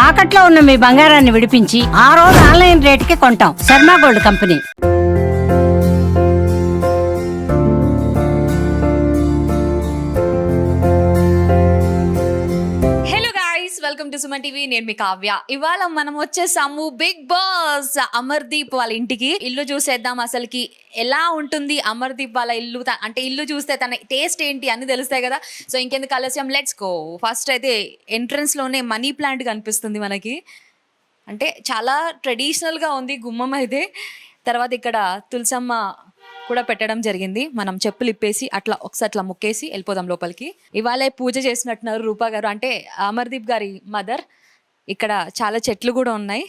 తాకట్లో ఉన్న మీ బంగారాన్ని విడిపించి ఆ రోజు ఆన్లైన్ రేటుకి కొంటాం. Sharma gold company. Welcome to Suman TV. నేను మీ కావ్య. ఇవాళ మనం వచ్చేసాము బిగ్ బాస్ అమర్దీప్ వాళ్ళ ఇంటికి. ఇల్లు చూసేద్దాం, అసలుకి ఎలా ఉంటుంది అమర్దీప్ వాళ్ళ ఇల్లు, అంటే ఇల్లు చూస్తే తన టేస్ట్ ఏంటి అని తెలుస్తాయి కదా. సో ఇంకెందుకు ఆలస్యం, లెట్స్ గో. ఫస్ట్ అయితే ఎంట్రన్స్ లోనే మనీ ప్లాంట్ కనిపిస్తుంది మనకి, అంటే చాలా ట్రెడిషనల్గా ఉంది గుమ్మం అయితే. తర్వాత ఇక్కడ తులసమ్మ కూడా పెట్టడం జరిగింది. మనం చెప్పులు ఇప్పేసి ఒకసారి ముక్కేసి వెళ్ళిపోదాం లోపలికి. ఇవాళ పూజ చేసినట్టున్నారు రూపా గారు, అంటే అమర్దీప్ గారి మదర్. ఇక్కడ చాలా చెట్లు కూడా ఉన్నాయి.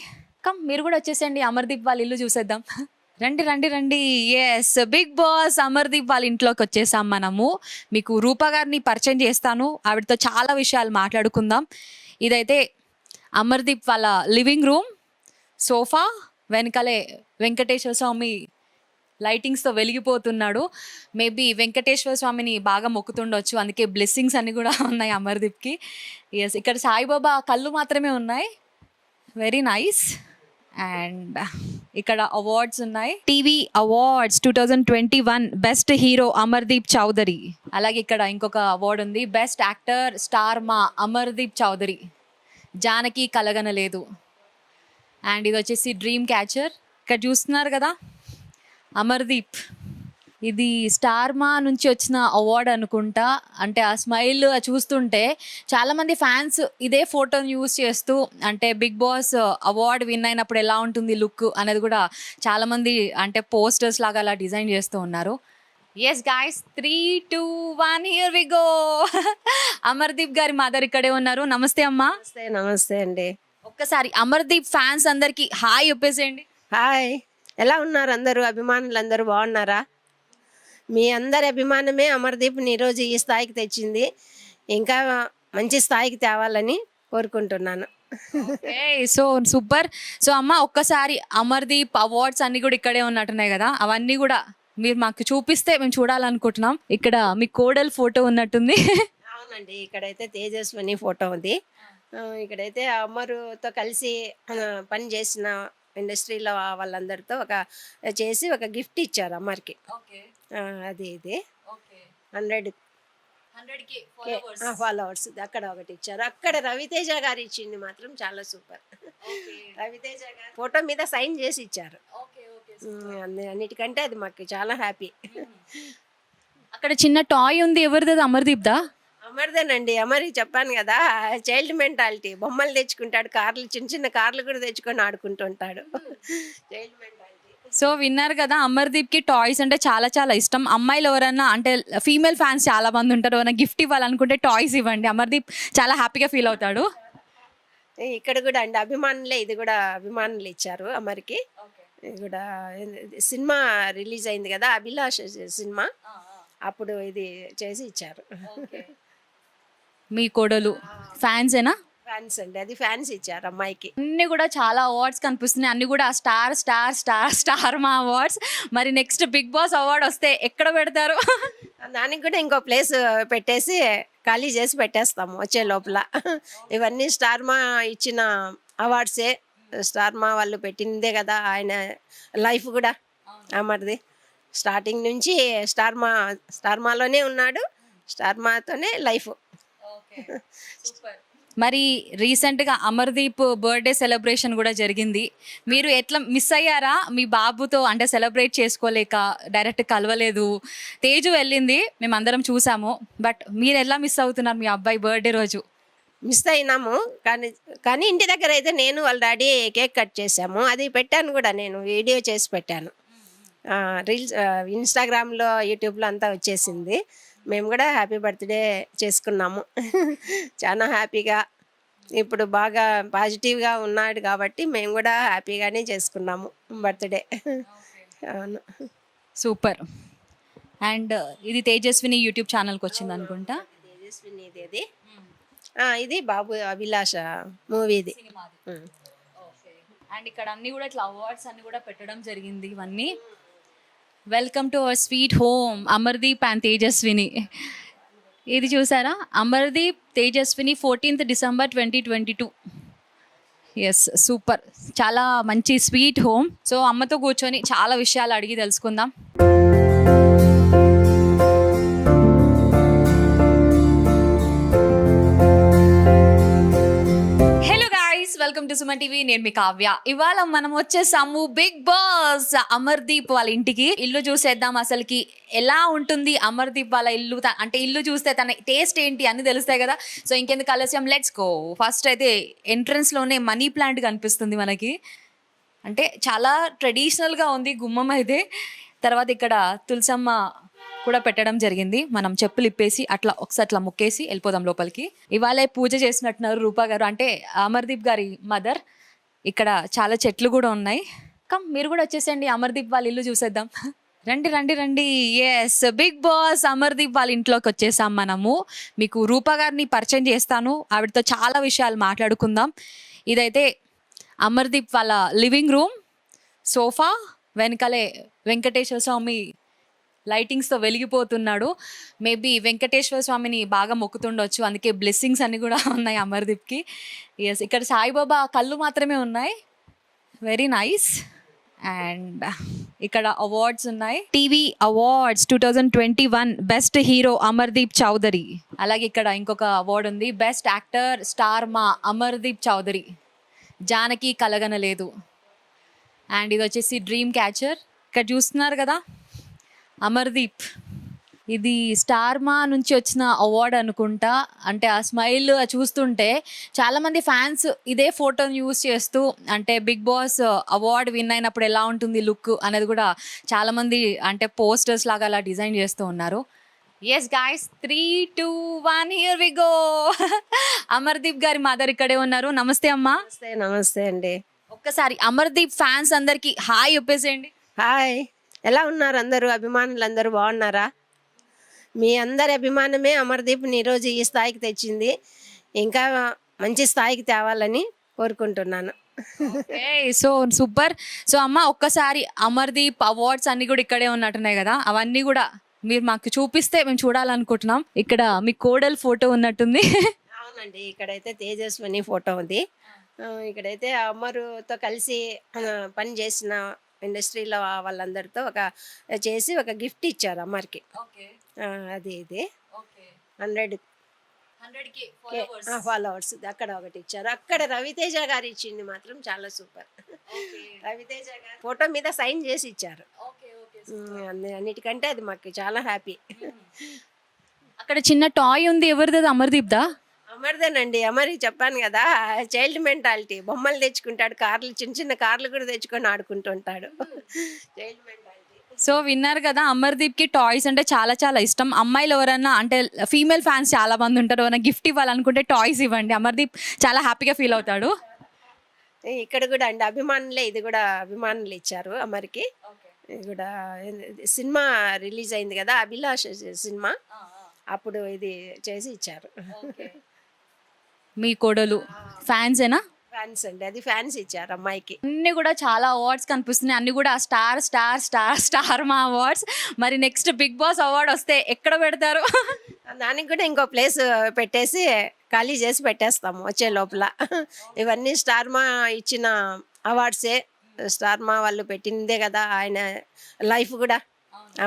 కమ్ మీరు కూడా వచ్చేసేయండి, అమర్దీప్ వాళ్ళ ఇల్లు చూసేద్దాం. రండి రండి రండి. ఎస్, బిగ్ బాస్ అమర్దీప్ వాళ్ళ ఇంట్లోకి వచ్చేసాం మనము. మీకు రూపా గారిని పరిచయం చేస్తాను, ఆవిడతో చాలా విషయాలు మాట్లాడుకుందాం. ఇదైతే అమర్దీప్ వాళ్ళ లివింగ్ రూమ్. సోఫా వెనకాలే వెంకటేశ్వర స్వామి లైటింగ్స్తో వెలిగిపోతున్నాడు. మేబీ వెంకటేశ్వర స్వామిని బాగా మొక్కుతుండొచ్చు, అందుకే బ్లెస్సింగ్స్ అన్ని కూడా ఉన్నాయి అమర్దీప్కి. ఎస్, ఇక్కడ సాయిబాబా కళ్ళు మాత్రమే ఉన్నాయి. Very nice. అండ్ ఇక్కడ అవార్డ్స్ ఉన్నాయి. TV awards 2021 best hero Amardeep Chowdary. అలాగే ఇక్కడ ఇంకొక అవార్డు ఉంది, best actor star Maa Amardeep Chowdary. Janaki Kalaganaledu. And ఇది వచ్చేసి డ్రీమ్ క్యాచర్. ఇక్కడ చూస్తున్నారు కదా అమర్దీప్, ఇది స్టార్ మా నుంచి వచ్చిన అవార్డ్ అనుకుంటా. అంటే ఆ స్మైల్ చూస్తుంటే చాలామంది ఫ్యాన్స్ ఇదే ఫోటోని యూజ్ చేస్తూ, అంటే బిగ్ బాస్ అవార్డ్ విన్ అయినప్పుడు ఎలా ఉంటుంది లుక్ అనేది కూడా చాలామంది అంటే పోస్టర్స్ లాగా అలా డిజైన్ చేస్తూ ఉన్నారు. Yes guys, 3, 2, 1 here we go. Amardeep గారి మదర్ ఇక్కడే ఉన్నారు. నమస్తే అమ్మా. నమస్తే అండి. ఒక్కసారి అమర్దీప్ ఫ్యాన్స్ అందరికి హాయ్ చెప్పేసేయండి. హాయ్, ఎలా ఉన్నారు అందరూ? అభిమానులు అందరూ బాగున్నారా? మీ అందరి అభిమానమే అమర్దీప్ని ఈరోజు ఈ స్థాయికి తెచ్చింది. ఇంకా మంచి స్థాయికి తేవాలని కోరుకుంటున్నాను. So super. సో అమ్మ, ఒక్కసారి అమర్దీప్ అవార్డ్స్ అన్ని కూడా ఇక్కడే ఉన్నట్టున్నాయి కదా, అవన్నీ కూడా మీరు మాకు చూపిస్తే మేము చూడాలనుకుంటున్నాం. ఇక్కడ మీ కోడల్ ఫోటో ఉన్నట్టుంది. అవునండి, ఇక్కడైతే తేజస్విని ఫోటో ఉంది. ఇక్కడైతే అమరుతో కలిసి పని చేసిన ఇండస్ట్రీలో వాళ్ళందరితో ఒక గిఫ్ట్ ఇచ్చారు అమ్మకి. అది ఇది 100 ఫాలోవర్స్ అక్కడ ఒకటి ఇచ్చారు. అక్కడ రవితేజ గారు ఇచ్చింది మాత్రం చాలా సూపర్. రవితేజ గారు ఫోటో మీద సైన్ చేసి ఇచ్చారు. అన్నిటికంటే అది మాకు చాలా హ్యాపీ. అక్కడ చిన్న టాయ్ ఉంది, ఎవరిది? అమర్దీప్ దా? అమర్దేనండి. అమరి చెప్పాను కదా, చైల్డ్ మెంటాలిటీ. బొమ్మలు తెచ్చుకుంటాడు, కార్లు, చిన్న చిన్న కార్లు కూడా తెచ్చుకొని ఆడుకుంటుంటాడు. Child mentality. సో విన్నారు కదా, అమర్దీప్కి టాయ్స్ అంటే చాలా చాలా ఇష్టం. అమ్మాయిలు ఎవరన్నా, అంటే ఫీమేల్ ఫ్యాన్స్ చాలా మంది ఉంటారు, ఎవరైనా గిఫ్ట్ ఇవ్వాలనుకుంటే టాయ్స్ ఇవ్వండి, అమర్దీప్ చాలా హ్యాపీగా ఫీల్ అవుతాడు. ఇక్కడ కూడా అండి అభిమానులే, ఇది కూడా అభిమానులు ఇచ్చారు అమర్కి. ఇది కూడా సినిమా రిలీజ్ అయింది కదా, అభిలాష్ సినిమా, అప్పుడు ఇది చేసి ఇచ్చారు. మీ కోడలు ఫ్యాన్స్ ఏనా? ఫ్యాన్స్ అండి, అది ఫ్యాన్స్ ఇచ్చారు అమ్మాయికి. అన్ని కూడా చాలా అవార్డ్స్ కనిపిస్తున్నాయి, అన్ని కూడా స్టార్ స్టార్ స్టార్ స్టార్ మా అవార్డ్స్. మరి నెక్స్ట్ బిగ్ బాస్ అవార్డ్ వస్తే ఎక్కడ పెడతారు? దానికి కూడా ఇంకో ప్లేస్ పెట్టేసి ఖాళీ చేసి పెట్టేస్తాము వచ్చే లోపల. ఇవన్నీ స్టార్ మా ఇచ్చిన అవార్డ్సే, స్టార్ మా వాళ్ళు పెట్టిందే కదా. ఆయన లైఫ్ కూడా అమర్ది స్టార్టింగ్ నుంచి స్టార్ మాలోనే ఉన్నాడు, స్టార్ మాతోనే లైఫ్. మరి రీసెంట్గా అమర్దీప్ బర్త్డే సెలబ్రేషన్ కూడా జరిగింది. మీరు ఎట్లా మిస్ అయ్యారా మీ బాబుతో? అంటే సెలబ్రేట్ చేసుకోలేక డైరెక్ట్ కలవలేదు. తేజు వెళ్ళింది, మేమందరం చూసాము. బట్ మీరు ఎలా మిస్ అవుతున్నారు మీ అబ్బాయి బర్త్డే రోజు? మిస్ అయినాము, కానీ ఇంటి దగ్గర అయితే నేను వాళ్ళ డాడీ కేక్ కట్ చేసాము. అది పెట్టాను కూడా, నేను వీడియో చేసి పెట్టాను. రీల్స్ ఇన్స్టాగ్రామ్లో, యూట్యూబ్లో అంతా వచ్చేసింది. మేము కూడా హ్యాపీ బర్త్డే చేసుకున్నాము. చాలా హ్యాపీగా, ఇప్పుడు బాగా పాజిటివ్గా ఉన్నాడు కాబట్టి మేము కూడా హ్యాపీగానే చేసుకున్నాము బర్త్డే. అవును, సూపర్. అండ్ ఇది తేజస్విని యూట్యూబ్ ఛానల్కి వచ్చింది అనుకుంటా. తేజస్విని ఇది ఇది బాబు అభిలాష మూవీది. అండ్ ఇక్కడ అన్ని కూడా ఇట్లా అవార్డ్స్ అన్ని కూడా పెట్టడం జరిగింది. ఇవన్నీ welcome to our sweet home Amardeep and Tejaswini. ఇది చూసారా, Amardeep Tejaswini 14th December 2022. Yes super, చాలా మంచి స్వీట్ హోమ్. సో అమ్మతో కూర్చొని చాలా విషయాలు అడిగి తెలుసుకుందాం. Hello guys, welcome to Suman TV. నేను మీ కావ్య. ఇవాళ మనం వచ్చేసాము బిగ్ బాస్ అమర్దీప్ వాళ్ళ ఇంటికి. ఇల్లు చూసేద్దాం, అసలుకి ఎలా ఉంటుంది అమర్దీప్ వాళ్ళ ఇల్లు. అంటే ఇల్లు చూస్తే తన టేస్ట్ ఏంటి అని తెలుస్తాయి కదా. సో ఇంకెందుకు ఆలస్యం, లెట్స్ గో. ఫస్ట్ అయితే ఎంట్రన్స్ లోనే మనీ ప్లాంట్ కనిపిస్తుంది మనకి. అంటే చాలా ట్రెడిషనల్గా ఉంది గుమ్మం అయితే. తర్వాత ఇక్కడ తులసమ్మ కూడా పెట్టడం జరిగింది. మనం చెప్పులు ఇప్పేసి ఒకసారి అట్లా ముక్కేసి వెళ్ళిపోదాం లోపలికి. ఇవాళ పూజ చేసినట్టున్నారు రూపా గారు, అంటే అమర్దీప్ గారి మదర్. ఇక్కడ చాలా చెట్లు కూడా ఉన్నాయి. కమ్ మీరు కూడా వచ్చేసేయండి, అమర్దీప్ వాళ్ళ ఇల్లు చూసేద్దాం. రండి రండి రండి. ఎస్, బిగ్ బాస్ అమర్దీప్ వాళ్ళ ఇంట్లోకి వచ్చేసాం మనము. మీకు రూపా గారిని పరిచయం చేస్తాను, ఆవిడతో చాలా విషయాలు మాట్లాడుకుందాం. ఇదైతే అమర్దీప్ వాళ్ళ లివింగ్ రూమ్. సోఫా వెనకాలే వెంకటేశ్వర స్వామి లైటింగ్స్తో వెలిగిపోతున్నాడు. మేబీ వెంకటేశ్వర స్వామిని బాగా మొక్కుతుండొచ్చు, అందుకే బ్లెస్సింగ్స్ అన్ని కూడా ఉన్నాయి అమర్దీప్కి. ఎస్, ఇక్కడ సాయిబాబా కళ్ళు మాత్రమే ఉన్నాయి. Very nice. అండ్ ఇక్కడ అవార్డ్స్ ఉన్నాయి. TV awards 2021 best hero Amardeep Chowdary. అలాగే ఇక్కడ ఇంకొక అవార్డు ఉంది, best actor star Maa Amardeep Chowdary. Janaki Kalaganaledu. And ఇది వచ్చేసి డ్రీమ్ క్యాచర్. ఇక్కడ చూస్తున్నారు కదా అమర్దీప్, ఇది స్టార్ మా నుంచి వచ్చిన అవార్డు అనుకుంటా. అంటే ఆ స్మైల్ చూస్తుంటే చాలామంది ఫ్యాన్స్ ఇదే ఫోటోని యూజ్ చేస్తూ, అంటే బిగ్ బాస్ అవార్డు విన్ అయినప్పుడు ఎలా ఉంటుంది లుక్ అనేది కూడా చాలామంది అంటే పోస్టర్స్ లాగా అలా డిజైన్ చేస్తూ ఉన్నారు. Yes guys, 3, 2, 1 here we go. Amardeep గారి మదర్ ఇక్కడే ఉన్నారు. నమస్తే అమ్మా. నమస్తే అండి. ఒక్కసారి అమర్దీప్ ఫ్యాన్స్ అందరికి హాయ్ చెప్పేసేయండి. హాయ్, ఎలా ఉన్నారు అందరూ? అభిమానులు అందరూ బాగున్నారా? మీ అందరి అభిమానమే అమర్దీప్ని ఈరోజు ఈ స్థాయికి తెచ్చింది. ఇంకా మంచి స్థాయికి తేవాలని కోరుకుంటున్నాను. So super. సో అమ్మ, ఒక్కసారి అమర్దీప్ అవార్డ్స్ అన్ని కూడా ఇక్కడే ఉన్నట్టున్నాయి కదా, అవన్నీ కూడా మీరు మాకు చూపిస్తే మేము చూడాలనుకుంటున్నాం. ఇక్కడ మీ కోడల్ ఫోటో ఉన్నట్టుంది. అవునండి, ఇక్కడైతే తేజస్విని ఫోటో ఉంది. ఇక్కడైతే అమరుతో కలిసి పని చేసిన ఇండస్ట్రీలో వాళ్ళందరితో ఒక గిఫ్ట్ ఇచ్చారు అమ్మకి. అది ఇది 100 ఫాలోవర్స్ అక్కడ ఒకటి ఇచ్చారు. అక్కడ రవితేజ గారు ఇచ్చింది మాత్రం చాలా సూపర్. రవితేజ గారు ఫోటో మీద సైన్ చేసి ఇచ్చారు. అన్నిటికంటే అది మాకు చాలా హ్యాపీ. అక్కడ చిన్న టాయ్ ఉంది, ఎవరిది? అమర్దీప్ దా? అమర్దేనండి. అమరి చెప్పాను కదా, చైల్డ్ మెంటాలిటీ. బొమ్మలు తెచ్చుకుంటాడు, కార్లు, చిన్న చిన్న కార్లు కూడా తెచ్చుకొని ఆడుకుంటుంటాడు. Child mentality. సో విన్నారు కదా, అమర్దీప్కి టాయ్స్ అంటే చాలా చాలా ఇష్టం. అమ్మాయిలు ఎవరన్నా అంటే ఫీమేల్ ఫ్యాన్స్ చాలా మంది ఉంటారు, ఎవరైనా గిఫ్ట్ ఇవ్వాలనుకుంటే టాయ్స్ ఇవ్వండి, అమర్దీప్ చాలా హ్యాపీగా ఫీల్ అవుతాడు. ఇక్కడ కూడా అండి అభిమానులే, ఇది కూడా అభిమానులు ఇచ్చారు అమరికి. ఇది కూడా సినిమా రిలీజ్ అయింది కదా, అభిలాష్ సినిమా, అప్పుడు ఇది చేసి ఇచ్చారు. మీ కోడలు ఫ్యాన్సేనా? ఫ్యాన్స్ అండి, అది ఫ్యాన్స్ ఇచ్చారు అమ్మాయికి. అన్ని కూడా చాలా అవార్డ్స్ కనిపిస్తున్నాయి, అన్ని కూడా స్టార్ స్టార్ స్టార్ స్టార్ మా అవార్డ్స్. మరి నెక్స్ట్ బిగ్ బాస్ అవార్డ్ వస్తే ఎక్కడ పెడతారు? దానికి కూడా ఇంకో ప్లేస్ పెట్టేసి ఖాళీ చేసి పెట్టేస్తాము వచ్చే లోపల. ఇవన్నీ స్టార్ మా ఇచ్చిన అవార్డ్సే, స్టార్ మా వాళ్ళు పెట్టిందే కదా. ఆయన లైఫ్ కూడా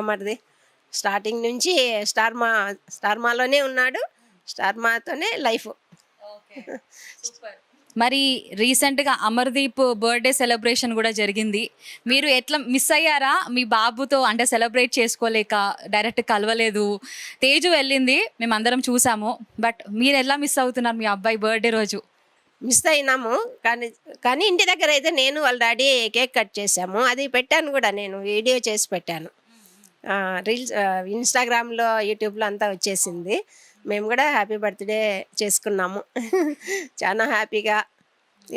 అమర్ది స్టార్టింగ్ నుంచి స్టార్ మాలోనే ఉన్నాడు, స్టార్ మాతోనే లైఫ్. మరి రీసెంట్గా అమర్దీప్ బర్త్డే సెలబ్రేషన్ కూడా జరిగింది. మీరు ఎట్లా మిస్ అయ్యారా మీ బాబుతో? అంటే సెలబ్రేట్ చేసుకోలేక డైరెక్ట్ కలవలేదు. తేజు వెళ్ళింది, మేమందరం చూసాము. బట్ మీరు ఎలా మిస్ అవుతున్నారు మీ అబ్బాయి బర్త్డే రోజు? మిస్ అయినాము, కానీ ఇంటి దగ్గర అయితే నేను వాళ్ళ డాడీ కేక్ కట్ చేసాము. అది పెట్టాను కూడా, నేను వీడియో చేసి పెట్టాను. రీల్స్ ఇన్స్టాగ్రామ్లో, యూట్యూబ్లో అంతా వచ్చేసింది. మేము కూడా హ్యాపీ బర్త్డే చేసుకున్నాము. చాలా హ్యాపీగా,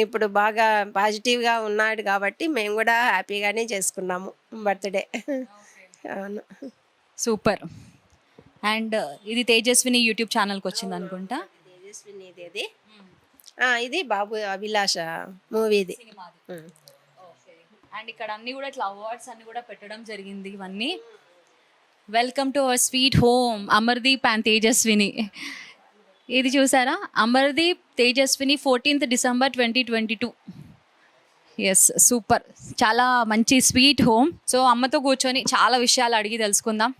ఇప్పుడు బాగా పాజిటివ్గా ఉన్నాడు కాబట్టి మేము కూడా హ్యాపీగానే చేసుకున్నాము బర్త్డే. అవును, సూపర్. అండ్ ఇది తేజస్విని యూట్యూబ్ ఛానల్కి వచ్చింది అనుకుంటా. తేజస్విని ఇది బాబు అభిలాష మూవీది. అండ్ ఇక్కడ అన్ని కూడా ఇట్లా అవార్డ్స్ అన్ని కూడా పెట్టడం జరిగింది. ఇవన్నీ welcome to our sweet home Amardeep and Tejaswini. ఇది చూసారా, Amardeep Tejaswini 14th December 2022. Yes, super, చాలా మంచి స్వీట్ హోమ్. సో అమ్మతో కూర్చొని చాలా విషయాలు అడిగి తెలుసుకుందాం.